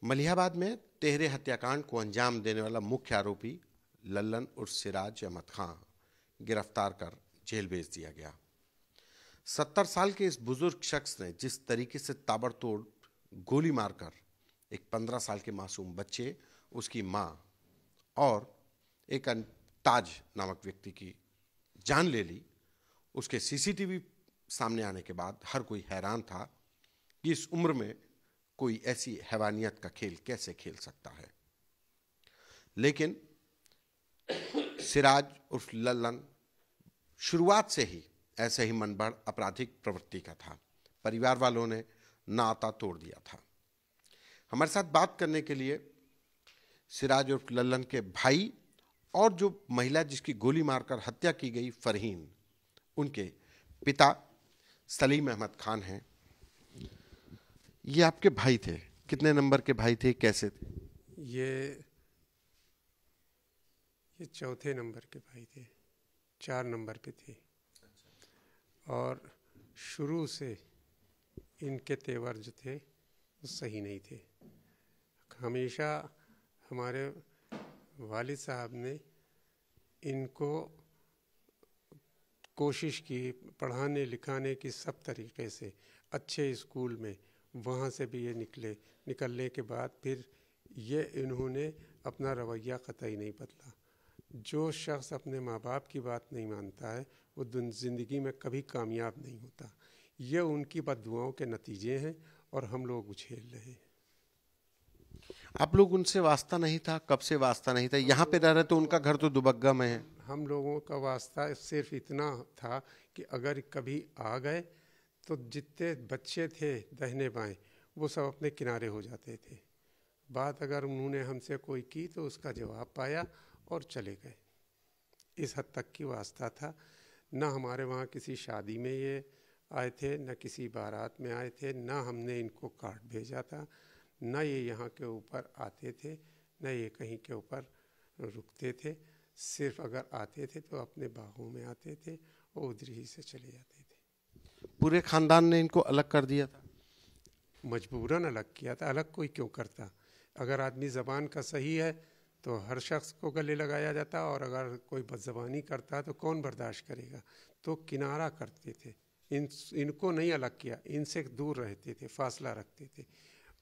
मलिहाबाद में तेहरे हत्याकांड को अंजाम देने वाला मुख्य आरोपी लल्लन उर्फ सिराज अहमद खां गिरफ्तार कर जेल भेज दिया गया। 70 साल के इस बुजुर्ग शख्स ने जिस तरीके से ताबड़तोड़ गोली मारकर एक 15 साल के मासूम बच्चे, उसकी मां और एक ताज नामक व्यक्ति की जान ले ली, उसके सीसीटीवी सामने आने के बाद हर कोई हैरान था कि इस उम्र में कोई ऐसी हैवानियत का खेल कैसे खेल सकता है। लेकिन सिराज उर्फ लल्लन शुरुआत से ही ऐसे ही मनबढ़ आपराधिक प्रवृत्ति का था। परिवार वालों ने नाता तोड़ दिया था। हमारे साथ बात करने के लिए सिराज उर्फ लल्लन के भाई और जो महिला जिसकी गोली मारकर हत्या की गई फरहीन, उनके पिता सलीम अहमद खान हैं। ये आपके भाई थे, कितने नंबर के भाई थे, कैसे थे? ये चौथे नंबर के भाई थे, 4 नंबर पे थे। और शुरू से इनके तेवर जो थे वो सही नहीं थे। हमेशा हमारे वालिद साहब ने इनको कोशिश की पढ़ाने लिखाने की सब तरीके से, अच्छे स्कूल में, वहाँ से भी ये निकलने के बाद फिर ये इन्होंने अपना रवैया कतई नहीं बदला। जो शख्स अपने माँ बाप की बात नहीं मानता है वो ज़िंदगी में कभी कामयाब नहीं होता। ये उनकी बद्दुआओं के नतीजे हैं और हम लोग उछेल रहे हैं। आप लोग उनसे वास्ता नहीं था? कब से वास्ता नहीं था? यहाँ पे रह रहे तो उनका घर तो दुबग्गा में है। हम लोगों का वास्ता सिर्फ इतना था कि अगर कभी आ गए तो जितने बच्चे थे दाहिने बाएं वो सब अपने किनारे हो जाते थे। बात अगर उन्होंने हमसे कोई की तो उसका जवाब पाया और चले गए। इस हद तक की वास्ता था। न हमारे वहाँ किसी शादी में ये आए थे, न किसी बारात में आए थे, न हमने इनको कार्ड भेजा था, न ये यहाँ के ऊपर आते थे, न ये कहीं के ऊपर रुकते थे। सिर्फ अगर आते थे तो अपने बागों में आते थे और उधर ही से चले जाते थे। पूरे खानदान ने इनको अलग कर दिया था? मजबूरन अलग किया था। अलग कोई क्यों करता? अगर आदमी ज़बान का सही है तो हर शख्स को गले लगाया जाता, और अगर कोई बदज़बानी करता तो कौन बर्दाश्त करेगा? तो किनारा करते थे। इनको नहीं अलग किया, इनसे दूर रहते थे, फासला रखते थे।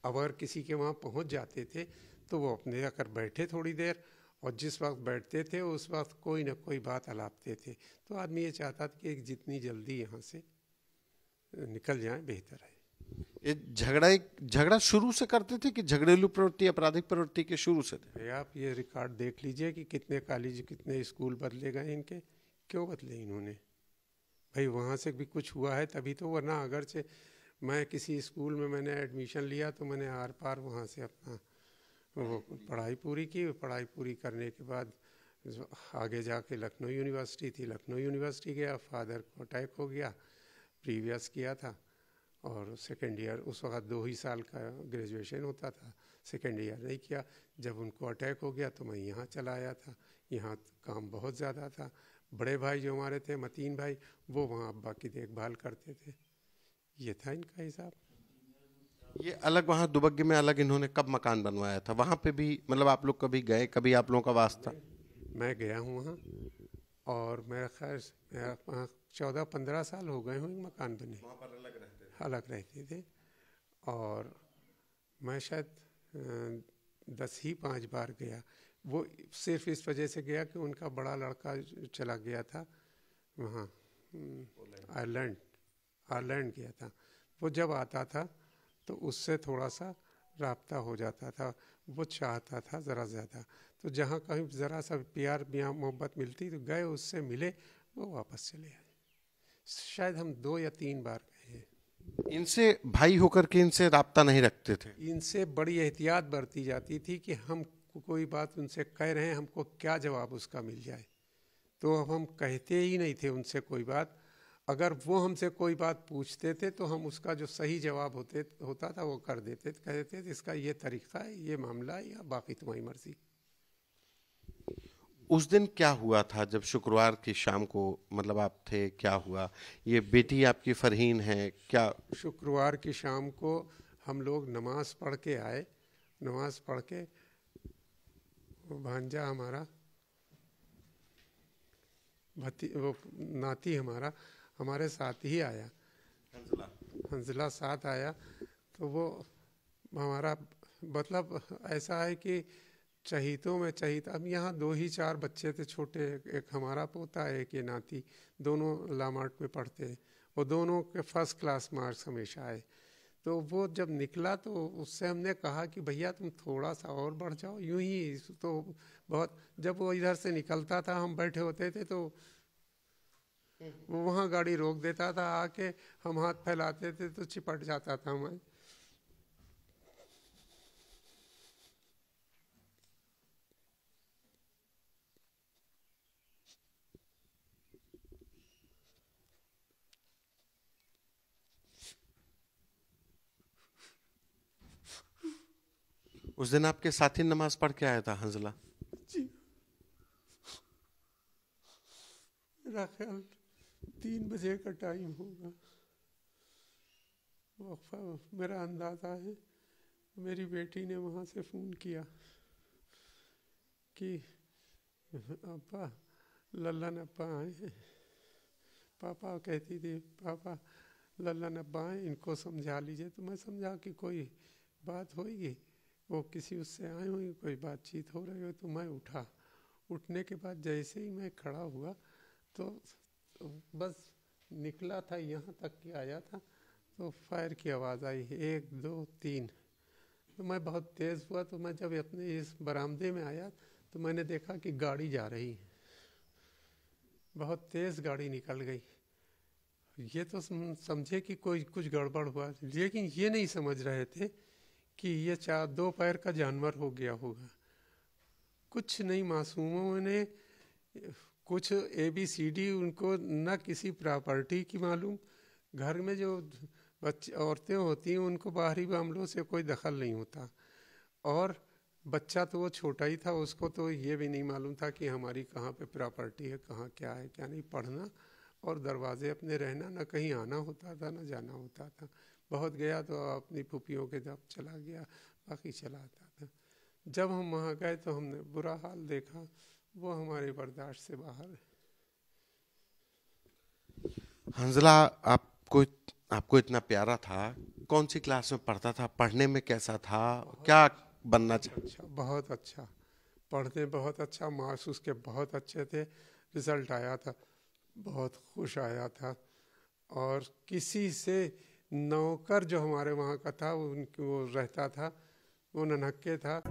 अगर किसी के वहाँ पहुँच जाते थे तो वो अपने आकर बैठे थोड़ी देर, और जिस वक्त बैठते थे उस वक्त कोई ना कोई बात अलापते थे। तो आदमी ये चाहता था कि जितनी जल्दी यहाँ से निकल जाए बेहतर है। ये झगड़ा शुरू से करते थे कि झगड़ेलू प्रवृत्ति, आपराधिक प्रवृत्ति के शुरू से थे? आप ये रिकॉर्ड देख लीजिए कि कितने कॉलेज, कितने स्कूल बदले गए इनके। क्यों बदले इन्होंने? भाई वहाँ से भी कुछ हुआ है तभी तो, वरना अगर से मैं किसी स्कूल में मैंने एडमिशन लिया तो मैंने आर पार वहाँ से अपना वो पढ़ाई पूरी की। पढ़ाई पूरी करने के बाद आगे जाके लखनऊ यूनिवर्सिटी थी, लखनऊ यूनिवर्सिटी गया। फादर को अटैक हो गया, प्रीवियस किया था, और सेकेंड ईयर उस वक्त 2 ही साल का ग्रेजुएशन होता था, सेकेंड ईयर नहीं किया। जब उनको अटैक हो गया तो मैं यहाँ चला आया था। यहाँ काम बहुत ज़्यादा था। बड़े भाई जो हमारे थे, मतीन भाई, वो वहाँ अब्बा की देखभाल करते थे। ये था इनका हिसाब। ये अलग वहाँ दुबग्गे में अलग इन्होंने कब मकान बनवाया था? वहाँ पे भी मतलब आप लोग कभी गए, कभी आप लोगों का वास्ता? मैं गया हूँ वहाँ, और मेरा खैर 14-15 साल हो गए हूँ मकान बने। वहाँ पर अलग रहते थे। और मैं शायद 10 ही 5 बार गया। वो सिर्फ इस वजह से गया कि उनका बड़ा लड़का चला गया था वहाँ आयरलैंड गया था। वो जब आता था तो उससे थोड़ा सा राब्ता हो जाता था। वो चाहता था ज़रा ज़्यादा, तो जहाँ कहीं ज़रा सा प्यार मोहब्बत मिलती तो गए, उससे मिले, वो वापस चले आए। शायद हम 2 या 3 बार गए हैं। इनसे भाई होकर के इनसे राब्ता नहीं रखते थे? इनसे बड़ी एहतियात बरती जाती थी कि हम कोई बात उनसे कह रहे हैं, हमको क्या जवाब उसका मिल जाए। तो अब हम कहते ही नहीं थे उनसे कोई बात। अगर वो हमसे कोई बात पूछते थे तो हम उसका जो सही जवाब होता था वो कर देते, कहते थे इसका ये तरीका है, ये मामला है, या बाकी तुम्हारी मर्जी। उस दिन क्या हुआ था जब शुक्रवार की शाम को, मतलब आप थे, क्या हुआ? ये बेटी आपकी फरहीन है क्या? शुक्रवार की शाम को हम लोग नमाज पढ़ के आए नमाज पढ़ के वो भांजा हमारा वो नाती हमारा हमारे साथ ही आया, हंसला साथ आया। तो वो हमारा मतलब ऐसा है कि चहीतों में चहीत। अब यहाँ 2 ही 4 बच्चे थे छोटे, एक हमारा पोता है, एक ये नाती, दोनों लामार्ट में पढ़ते हैं। वो दोनों के फर्स्ट क्लास मार्क्स हमेशा आए। तो वो जब निकला तो उससे हमने कहा कि भैया तुम थोड़ा सा और बढ़ जाओ, यूं ही तो बहुत। जब वो इधर से निकलता था, हम बैठे होते थे, तो वो वहाँ गाड़ी रोक देता था, आके हम हाथ फैलाते थे तो चिपट जाता था मैं। उस दिन आपके साथी नमाज पढ़ के आया था हंजला? जी, मेरा ख्याल 3 बजे का टाइम होगा, वक्फा मेरा अंदाज़ा है। मेरी बेटी ने वहाँ से फ़ोन किया कि अब्बा लल्लन अब्बा आए हैं। पापा कहती थी पापा लल्लन अब्बा आए, इनको समझा लीजिए। तो मैं समझा कि कोई बात होगी, वो किसी उससे आए होंगे, कोई बातचीत हो रही हो। तो मैं उठा, उठने के बाद जैसे ही मैं खड़ा हुआ तो बस निकला था, यहाँ तक कि आया था तो फायर की आवाज़ आई, 1 2 3। तो मैं बहुत तेज़ हुआ। तो मैं जब अपने इस बरामदे में आया तो मैंने देखा कि गाड़ी जा रही है, बहुत तेज़ गाड़ी निकल गई। ये तो समझे कि कोई कुछ गड़बड़ हुआ, लेकिन ये नहीं समझ रहे थे कि ये 2 पैर का जानवर हो गया होगा। कुछ नहीं, मासूमों ने कुछ ABCD उनको न किसी प्रॉपर्टी की मालूम। घर में जो बच्चे औरतें होती हैं उनको बाहरी मामलों से कोई दखल नहीं होता, और बच्चा तो वो छोटा ही था, उसको तो ये भी नहीं मालूम था कि हमारी कहाँ पे प्रॉपर्टी है, कहाँ क्या है क्या नहीं। पढ़ना और दरवाजे अपने रहना, ना कहीं आना होता था ना जाना होता था। बहुत गया तो अपनी फूफियों के जब चला गया, बाकी चला आता था। जब हम वहाँ गए तो हमने बुरा हाल देखा, वो हमारे बर्दाश्त से बाहर है। हंजला आपको इतना प्यारा था, कौन सी क्लास में पढ़ता था, पढ़ने में कैसा था, क्या बनना चाहता? अच्छा, बहुत अच्छा पढ़ते, बहुत अच्छा मार्क्स उसके बहुत अच्छे थे। रिजल्ट आया था, बहुत खुश आया था। और किसी से नौकर जो हमारे वहाँ का था, वो रहता था, वो नन्हक्के था।